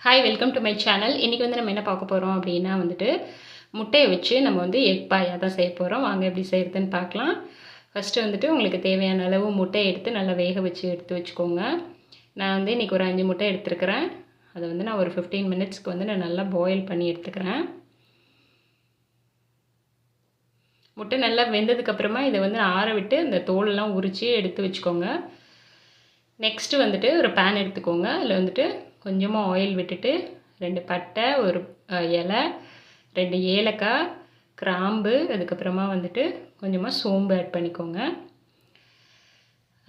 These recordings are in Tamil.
Hi, welcome to my channel. இன்றைக்கி வந்து நம்ம என்ன பார்க்க போகிறோம் அப்படின்னா வந்துட்டு முட்டையை வச்சு நம்ம வந்து எக் பாயா தான் செய்ய போகிறோம். வாங்க எப்படி செய்கிறதுன்னு பார்க்கலாம். ஃபஸ்ட்டு வந்துட்டு உங்களுக்கு தேவையான அளவு முட்டையை எடுத்து நல்லா வேக வச்சு எடுத்து வச்சுக்கோங்க. நான் வந்து இன்றைக்கி ஒரு 5 முட்டை எடுத்துருக்கிறேன். அதை வந்து நான் ஒரு 15 மினிட்ஸ்க்கு வந்து நான் நல்லா பாயில் பண்ணி எடுத்துக்கிறேன். முட்டை நல்லா வெந்ததுக்கப்புறமா இதை வந்து ஆற விட்டு அந்த தோலெல்லாம் உரித்து எடுத்து வச்சுக்கோங்க. நெக்ஸ்ட்டு வந்துட்டு ஒரு பேன் எடுத்துக்கோங்க. அதில் வந்துட்டு கொஞ்சமாக ஆயில் விட்டுட்டு 2 பட்டை, ஒரு இலை, 2 ஏலக்காய், கிராம்பு, அதுக்கப்புறமா வந்துட்டு கொஞ்சமாக சோம்பு ஆட் பண்ணிக்கோங்க.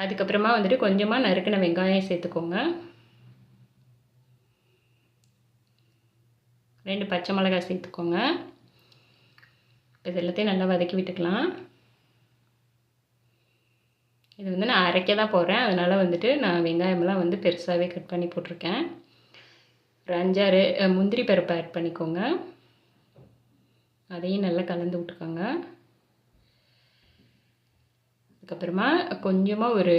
அதுக்கப்புறமா வந்துட்டு கொஞ்சமாக நறுக்கின வெங்காயம் சேர்த்துக்கோங்க. 2 பச்சை மிளகாய் சேர்த்துக்கோங்க. இது எல்லாத்தையும் நல்லா வதக்கி விட்டுக்கலாம். இது வந்து நான் அரைக்க தான் போகிறேன், அதனால் வந்துட்டு நான் வெங்காயமெல்லாம் வந்து பெருசாகவே கட் பண்ணி போட்டிருக்கேன். ஒரு 5-6 முந்திரி பருப்பு ஆட் பண்ணிக்கோங்க. அதையும் நல்லா கலந்து விட்டுக்கோங்க. அதுக்கப்புறமா கொஞ்சமாக ஒரு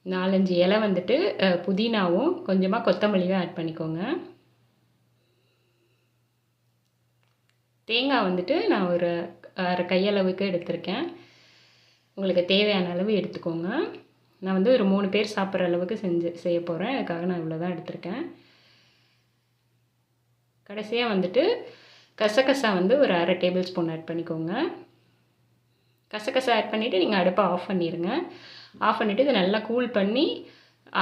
4-5 இலை வந்துட்டு புதினாவும் கொஞ்சமாக கொத்தமல்லியும் ஆட் பண்ணிக்கோங்க. தேங்காய் வந்துட்டு நான் ஒரு 1/2 கையளவுக்கு எடுத்திருக்கேன். உங்களுக்கு தேவையான அளவு எடுத்துக்கோங்க. நான் வந்து ஒரு 3 பேர் சாப்பிட்ற அளவுக்கு செய்ய போகிறேன். அதுக்காக நான் இவ்வளோ தான் எடுத்திருக்கேன். கடைசியாக வந்துட்டு கசகசா வந்து ஒரு 1/2 டேபிள் ஸ்பூன் ஆட் பண்ணிக்கோங்க. கசகசா ஆட் பண்ணிவிட்டு நீங்கள் அடுப்பை ஆஃப் பண்ணிடுங்க. ஆஃப் பண்ணிவிட்டு இதை நல்லா கூல் பண்ணி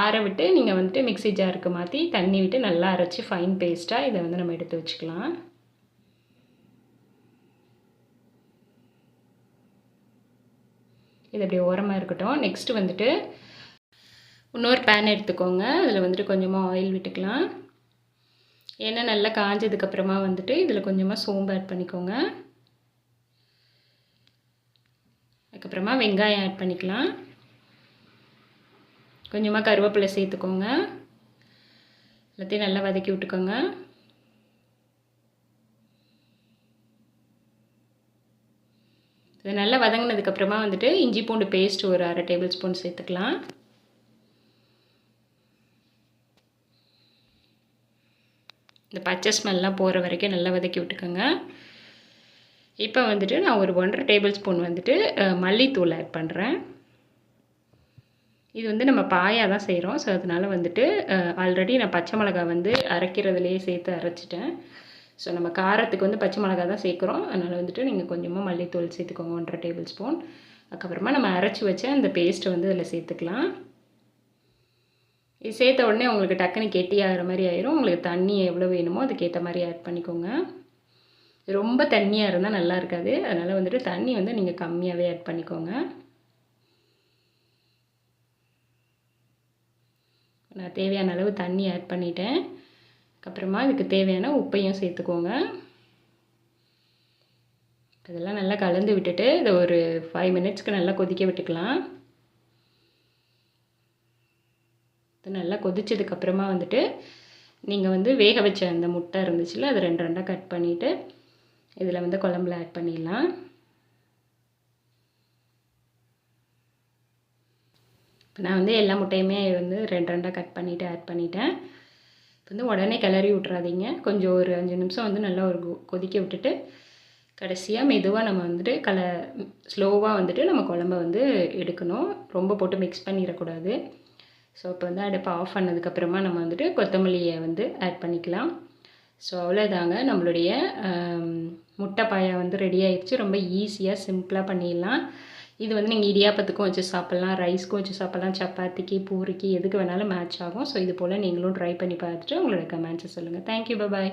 ஆற விட்டு நீங்கள் வந்துட்டு மிக்ஸி ஜாருக்கு மாற்றி தண்ணி விட்டு நல்லா அரைச்சி ஃபைன் பேஸ்ட்டாக இதை வந்து நம்ம எடுத்து வச்சுக்கலாம். இது அப்படியே ஓரமாக இருக்கட்டும். நெக்ஸ்ட்டு வந்துட்டு இன்னொரு பேன் எடுத்துக்கோங்க. அதில் வந்துட்டு கொஞ்சமாக ஆயில் விட்டுக்கலாம். எண்ணெய் நல்லா காஞ்சதுக்கப்புறமா வந்துட்டு இதில் கொஞ்சமாக சோம்பு ஆட் பண்ணிக்கோங்க. அதுக்கப்புறமா வெங்காயம் ஆட் பண்ணிக்கலாம். கொஞ்சமாக கருவேப்பிலை சேர்த்துக்கோங்க. எல்லாத்தையும் நல்லா வதக்கி விட்டுக்கோங்க. இது நல்லா வதங்கினதுக்கப்புறமா வந்துட்டு இஞ்சி பூண்டு பேஸ்ட் ஒரு 1/2 டேபிள் ஸ்பூன் சேர்த்துக்கலாம். இந்த பச்சை ஸ்மெல்லாம் போகிற வரைக்கும் நல்லா வதக்கி விட்டுக்கோங்க. இப்போ வந்துட்டு நான் ஒரு 1/2 டேபிள் ஸ்பூன் வந்துட்டு மல்லித்தூள் ஆட் பண்ணுறேன். இது வந்து நம்ம பாயா தான் செய்கிறோம். ஸோ அதனால் வந்துட்டு ஆல்ரெடி நான் பச்சை மிளகாய் வந்து அரைக்கிறதுலேயே சேர்த்து அரைச்சிட்டேன். ஸோ நம்ம காரத்துக்கு வந்து பச்சை மிளகாய் தான் சேர்க்குறோம். அதனால் வந்துட்டு நீங்கள் கொஞ்சமாக மல்லித்தூள் சேர்த்துக்கோங்க, 1/2 டேபிள் ஸ்பூன். அதுக்கப்புறமா நம்ம அரைச்சி வச்ச அந்த பேஸ்ட்டை வந்து அதில் சேர்த்துக்கலாம். இது சேர்த்த உடனே உங்களுக்கு டக்குன்னு கெட்டியாகிற மாதிரி ஆயிரும். உங்களுக்கு தண்ணி எவ்வளோ வேணுமோ அதுக்கேற்ற மாதிரி ஆட் பண்ணிக்கோங்க. ரொம்ப தண்ணியாக இருந்தால் நல்லா இருக்காது. அதனால் வந்துட்டு தண்ணி வந்து நீங்கள் கம்மியாகவே ஆட் பண்ணிக்கோங்க. நான் தேவையான அளவு தண்ணி ஆட் பண்ணிட்டேன். அதுக்கப்புறமா இதுக்கு தேவையான உப்பையும் சேர்த்துக்கோங்க. இதெல்லாம் நல்லா கலந்து விட்டுட்டு இதை ஒரு 5 மினிட்ஸ்க்கு நல்லா கொதிக்க விட்டுக்கலாம். இது நல்லா கொதிச்சதுக்கப்புறமா வந்துட்டு நீங்கள் வந்து வேக வச்ச அந்த முட்டை இருந்துச்சுல, அதை 2 கட் பண்ணிவிட்டு இதில் வந்து குழம்புல ஆட் பண்ணிடலாம். இப்போ நான் வந்து எல்லா முட்டையுமே வந்து 2 கட் பண்ணிவிட்டு ஆட் பண்ணிட்டேன். இப்போ வந்து உடனே கிளறி விட்றாதீங்க. கொஞ்சம் ஒரு 5 நிமிஷம் வந்து நல்லா ஒரு கொதிக்க விட்டுட்டு கடைசியாக மெதுவாக நம்ம வந்துட்டு ஸ்லோவாக வந்துட்டு நம்ம குழம்ப வந்து எடுக்கணும். ரொம்ப போட்டு மிக்ஸ் பண்ணிடக்கூடாது. ஸோ இப்போ வந்து அடுப்பை ஆஃப் பண்ணதுக்கப்புறமா நம்ம வந்துட்டு கொத்தமல்லியை வந்து ஆட் பண்ணிக்கலாம். ஸோ அவ்வளோதாங்க, நம்மளுடைய முட்டை பாயா வந்து ரெடி ஆகிடுச்சு. ரொம்ப ஈஸியாக சிம்பிளாக பண்ணிடலாம். இது வந்து நீங்கள் இடியாப்பத்துக்கும் வச்சு சாப்பிட்லாம், ரைஸ்க்கும் வச்சு சாப்பிட்லாம், சப்பாத்திக்கு, பூரிக்கு எதுக்கு வேணாலும் மேட்ச் ஆகும். ஸோ இது போல் நீங்களும் ட்ரை பண்ணி பார்த்துட்டு உங்களோட கமெண்ட்ஸை சொல்லுங்கள். தேங்க்யூ, பாய்.